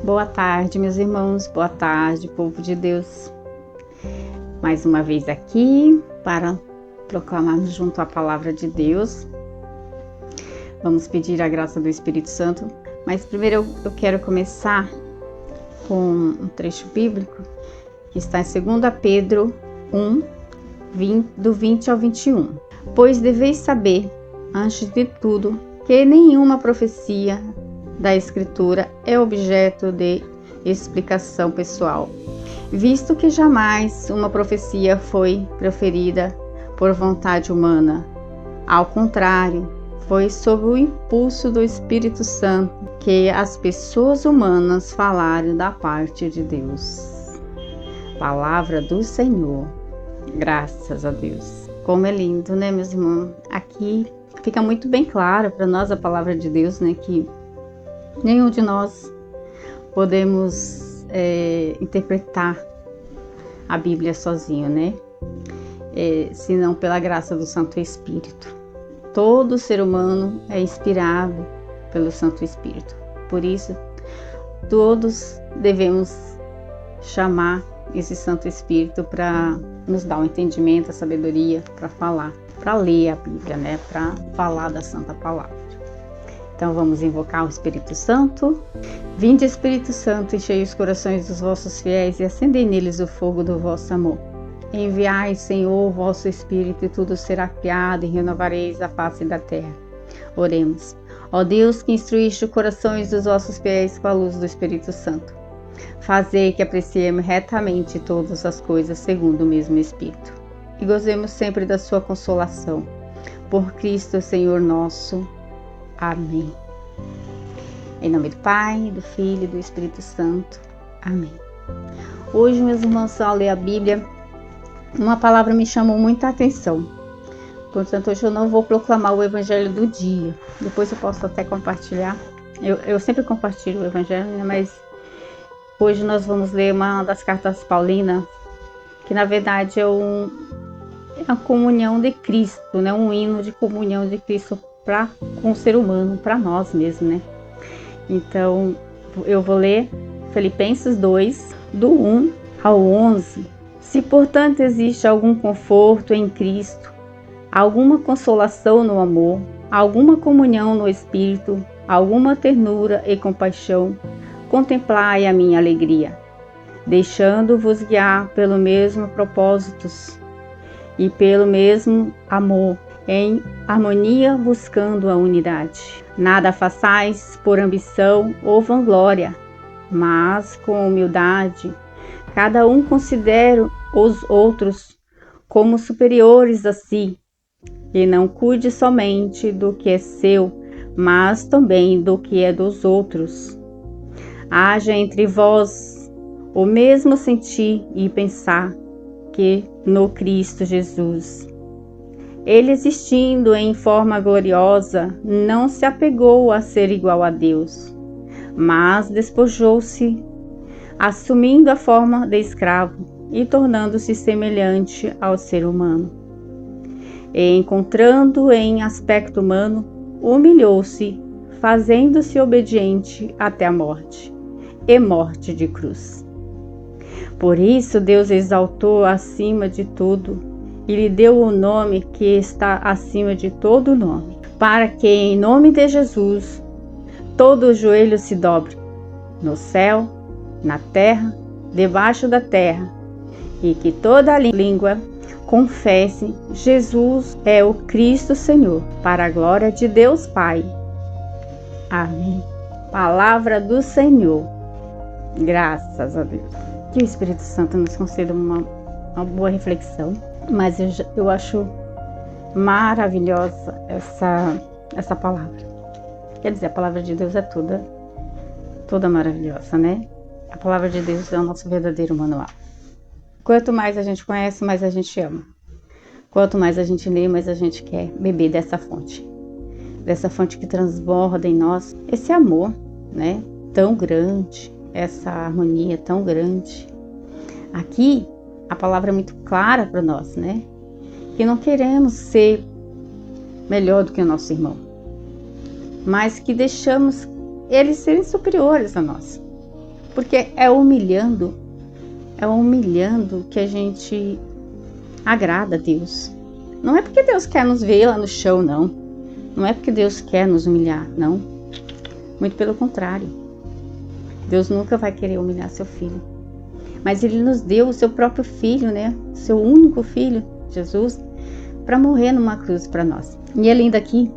Boa tarde, meus irmãos, boa tarde, povo de Deus. Mais uma vez aqui para proclamarmos junto a palavra de Deus. Vamos pedir a graça do Espírito Santo, mas primeiro eu quero começar com um trecho bíblico que está em 2 Pedro 1, do 20 ao 21. Pois deveis saber, antes de tudo, que nenhuma profecia da Escritura é objeto de explicação pessoal, visto que jamais uma profecia foi proferida por vontade humana. Ao contrário, foi sob o impulso do Espírito Santo que as pessoas humanas falaram da parte de Deus. Palavra do Senhor. Graças a Deus. Como é lindo, né, meus irmãos? Aqui fica muito bem claro para nós a palavra de Deus, né, que nenhum de nós podemos interpretar a Bíblia sozinho, né? Senão pela graça do Santo Espírito. Todo ser humano é inspirado pelo Santo Espírito. Por isso, todos devemos chamar esse Santo Espírito para nos dar o entendimento, a sabedoria, para falar, para ler a Bíblia, né? Para falar da Santa Palavra. Então vamos invocar o Espírito Santo. Vinde, Espírito Santo, enchei os corações dos vossos fiéis e acendei neles o fogo do vosso amor. Enviai, Senhor, o vosso Espírito, e tudo será criado, e renovareis a face da terra. Oremos. Ó Deus, que instruíste os corações dos vossos fiéis com a luz do Espírito Santo, fazei que apreciemos retamente todas as coisas segundo o mesmo Espírito, e gozemos sempre da sua consolação. Por Cristo, Senhor nosso. Amém. Em nome do Pai, do Filho e do Espírito Santo. Amém. Hoje, meus irmãos, ao ler a Bíblia, uma palavra me chamou muita atenção. Portanto, hoje eu não vou proclamar o Evangelho do dia. Depois eu posso até compartilhar. Eu sempre compartilho o Evangelho, né? Mas hoje nós vamos ler uma das cartas paulinas, que na verdade é a comunhão de Cristo, né? Um hino de comunhão de Cristo com o ser humano, para nós mesmos, né? Então, eu vou ler Filipenses 2, do 1 ao 11. Se, portanto, existe algum conforto em Cristo, alguma consolação no amor, alguma comunhão no Espírito, alguma ternura e compaixão, contemplai a minha alegria, deixando-vos guiar pelo mesmo propósitos e pelo mesmo amor, em harmonia, buscando a unidade. Nada façais por ambição ou vanglória, mas com humildade, cada um considere os outros como superiores a si, e não cuide somente do que é seu, mas também do que é dos outros. Haja entre vós o mesmo sentir e pensar que no Cristo Jesus. Ele, existindo em forma gloriosa, não se apegou a ser igual a Deus, mas despojou-se, assumindo a forma de escravo e tornando-se semelhante ao ser humano. E, encontrando em aspecto humano, humilhou-se, fazendo-se obediente até a morte, e morte de cruz. Por isso Deus exaltou acima de tudo e lhe deu o nome que está acima de todo nome, para que em nome de Jesus todo o joelho se dobre, no céu, na terra, debaixo da terra, e que toda língua confesse Jesus é o Cristo Senhor, para a glória de Deus Pai. Amém. Palavra do Senhor. Graças a Deus. Que o Espírito Santo nos conceda uma boa reflexão, mas eu acho maravilhosa essa palavra. Quer dizer, a palavra de Deus é toda maravilhosa, né? A palavra de Deus é o nosso verdadeiro manual. Quanto mais a gente conhece, mais a gente ama. Quanto mais a gente lê, mais a gente quer beber dessa fonte que transborda em nós esse amor, né? Tão grande, essa harmonia tão grande. Aqui, a palavra é muito clara para nós, né? Que não queremos ser melhor do que o nosso irmão, mas que deixamos eles serem superiores a nós. Porque é humilhando que a gente agrada a Deus. Não é porque Deus quer nos ver lá no chão, não. Não é porque Deus quer nos humilhar, não. Muito pelo contrário. Deus nunca vai querer humilhar seu filho. Mas Ele nos deu o seu próprio filho, né? Seu único filho, Jesus, para morrer numa cruz para nós. E é lindo aqui,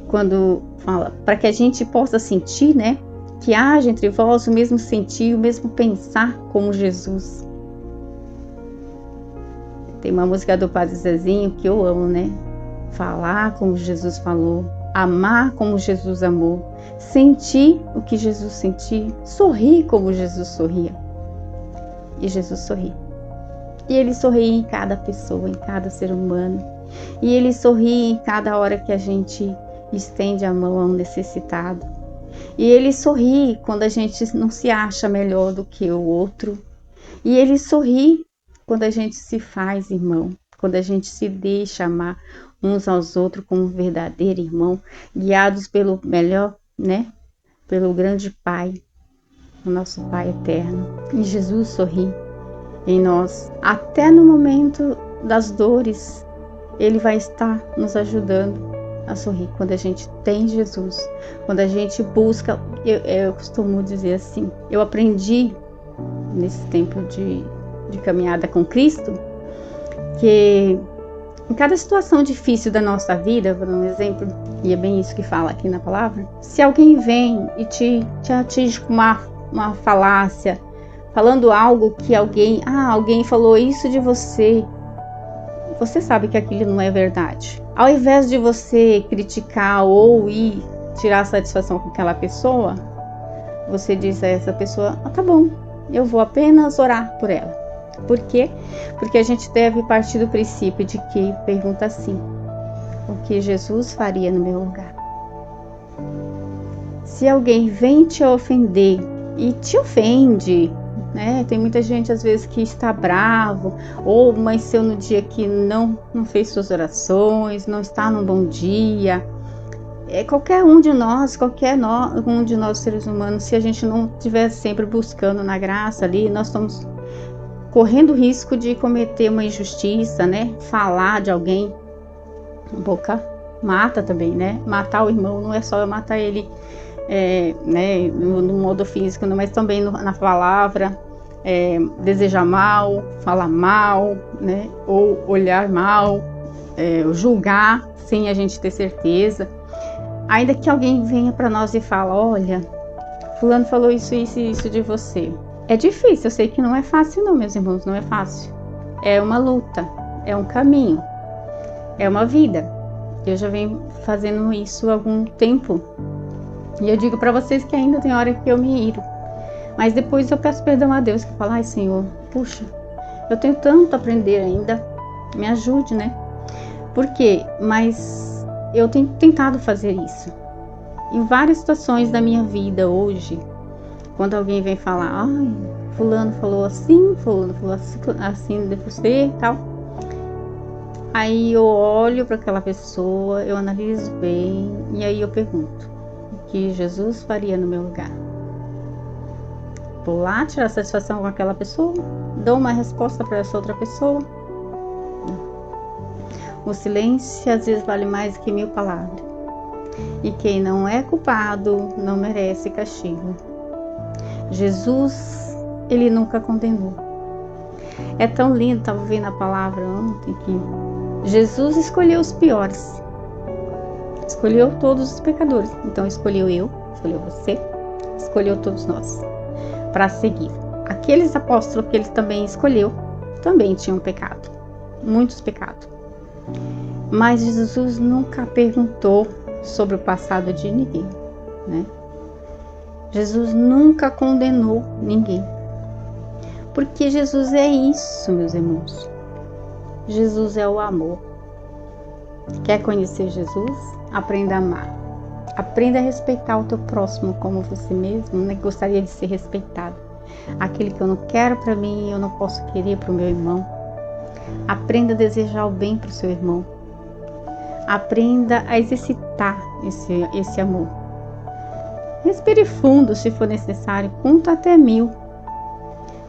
quando fala, para que a gente possa sentir, né? Que haja entre vós o mesmo sentir, o mesmo pensar como Jesus. Tem uma música do Padre Zezinho que eu amo, né? Falar como Jesus falou, amar como Jesus amou, sentir o que Jesus sentiu, sorrir como Jesus sorria. E Jesus sorri. E Ele sorri em cada pessoa, em cada ser humano. E Ele sorri em cada hora que a gente estende a mão a um necessitado. E Ele sorri quando a gente não se acha melhor do que o outro. E Ele sorri quando a gente se faz irmão, quando a gente se deixa amar uns aos outros como um verdadeiro irmão, guiados pelo melhor, né? Pelo grande Pai, o nosso Pai eterno. E Jesus sorri em nós. Até no momento das dores, Ele vai estar nos ajudando a sorrir. Quando a gente tem Jesus, quando a gente busca, eu costumo dizer assim, eu aprendi nesse tempo de caminhada com Cristo, que em cada situação difícil da nossa vida, vou dar um exemplo, e é bem isso que fala aqui na palavra, se alguém vem e te atinge com uma falácia, falando algo que alguém falou isso de você, você sabe que aquilo não é verdade. Ao invés de você criticar ou ir tirar satisfação com aquela pessoa, você diz a essa pessoa, tá bom, eu vou apenas orar por ela. Por quê? Porque a gente deve partir do princípio de que pergunta assim, o que Jesus faria no meu lugar? Se alguém vem te ofender e te ofende, né? Tem muita gente às vezes que está bravo ou amanheceu no dia que não fez suas orações, não está num bom dia. Qualquer um de nós seres humanos, se a gente não estiver sempre buscando na graça ali, nós estamos correndo o risco de cometer uma injustiça, né? Falar de alguém, a boca mata também, né? Matar o irmão não é só eu matar ele, né? No modo físico, mas também na palavra, desejar mal, falar mal, né? Ou olhar mal, julgar sem a gente ter certeza. Ainda que alguém venha para nós e fala, olha, fulano falou isso de você. É difícil, eu sei que não é fácil não, meus irmãos, não é fácil. É uma luta, é um caminho, é uma vida. Eu já venho fazendo isso há algum tempo. E eu digo para vocês que ainda tem hora que eu me iro. Mas depois eu peço perdão a Deus, que fala, ai Senhor, puxa, eu tenho tanto a aprender ainda, me ajude, né? Por quê? Mas eu tenho tentado fazer isso. Em várias situações da minha vida hoje, quando alguém vem falar, ai, fulano falou assim de você e tal. Aí eu olho para aquela pessoa, eu analiso bem e aí eu pergunto, o que Jesus faria no meu lugar? Vou lá tirar satisfação com aquela pessoa? Dou uma resposta para essa outra pessoa? O silêncio às vezes vale mais que 1000 palavras. E quem não é culpado não merece castigo. Jesus, Ele nunca condenou. É tão lindo, estava vendo a palavra ontem, que Jesus escolheu os piores. Escolheu todos os pecadores. Então escolheu eu, escolheu você, escolheu todos nós para seguir. Aqueles apóstolos que Ele também escolheu, também tinham pecado. Muitos pecados. Mas Jesus nunca perguntou sobre o passado de ninguém, né? Jesus nunca condenou ninguém. Porque Jesus é isso, meus irmãos. Jesus é o amor. Quer conhecer Jesus? Aprenda a amar. Aprenda a respeitar o teu próximo como você mesmo, né? Gostaria de ser respeitado. Aquele que eu não quero para mim, eu não posso querer para o meu irmão. Aprenda a desejar o bem para o seu irmão. Aprenda a exercitar esse amor. Respire fundo se for necessário, conta até 1000,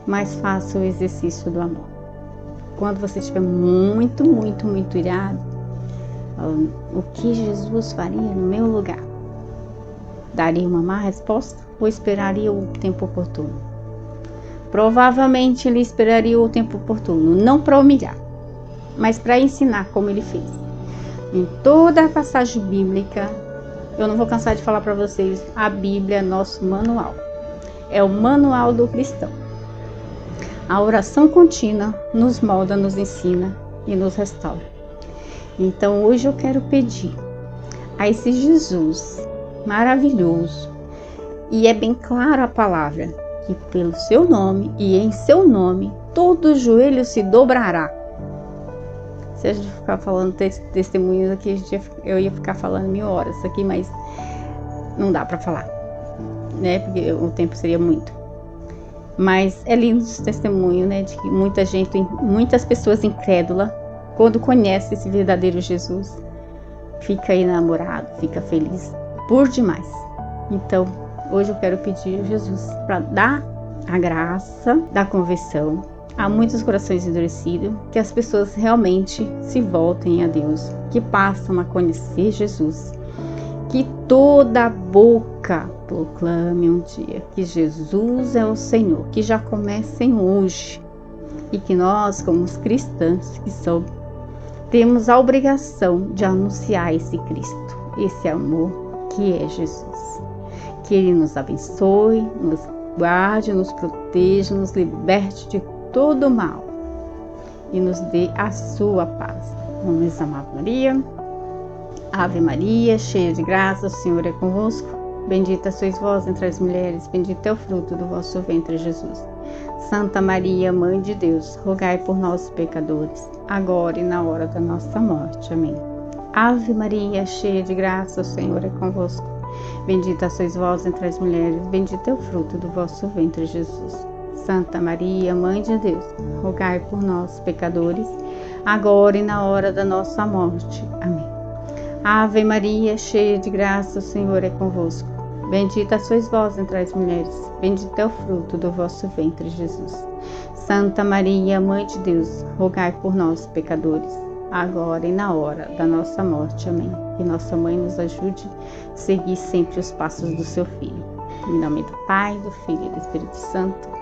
mas faça o exercício do amor. Quando você estiver muito irado, o que Jesus faria no meu lugar? Daria uma má resposta ou esperaria o tempo oportuno? Provavelmente ele esperaria o tempo oportuno, não para humilhar, mas para ensinar como ele fez. Em toda a passagem bíblica, eu não vou cansar de falar para vocês, a Bíblia é nosso manual. É o manual do cristão. A oração contínua nos molda, nos ensina e nos restaura. Então hoje eu quero pedir a esse Jesus maravilhoso, e é bem clara a palavra, que pelo seu nome e em seu nome todo joelho se dobrará. Se a gente ficar falando testemunhos aqui, eu ia ficar falando 1000 horas aqui, mas não dá para falar, né? Porque o tempo seria muito. Mas é lindo esse testemunho, né? De que muitas pessoas incrédulas, quando conhecem esse verdadeiro Jesus, fica enamorado, fica feliz por demais. Então, hoje eu quero pedir a Jesus para dar a graça da conversão a muitos corações endurecidos, que as pessoas realmente se voltem a Deus, que passam a conhecer Jesus, que toda boca proclame um dia que Jesus é o Senhor, que já comecem hoje, e que nós, como os cristãos que somos, temos a obrigação de anunciar esse Cristo, esse amor que é Jesus. Que Ele nos abençoe, nos guarde, nos proteja, nos liberte de todo mal e nos dê a sua paz. Vamos amar Maria. Ave Maria, cheia de graça, o Senhor é convosco. Bendita sois vós entre as mulheres, bendito é o fruto do vosso ventre, Jesus. Santa Maria, Mãe de Deus, rogai por nós, pecadores, agora e na hora da nossa morte. Amém. Ave Maria, cheia de graça, o Senhor é convosco. Bendita sois vós entre as mulheres, bendito é o fruto do vosso ventre, Jesus. Santa Maria, Mãe de Deus, rogai por nós, pecadores, agora e na hora da nossa morte. Amém. Ave Maria, cheia de graça, o Senhor é convosco. Bendita sois vós entre as mulheres, bendito é o fruto do vosso ventre, Jesus. Santa Maria, Mãe de Deus, rogai por nós, pecadores, agora e na hora da nossa morte. Amém. Que nossa Mãe nos ajude a seguir sempre os passos do seu Filho. Em nome do Pai, do Filho e do Espírito Santo.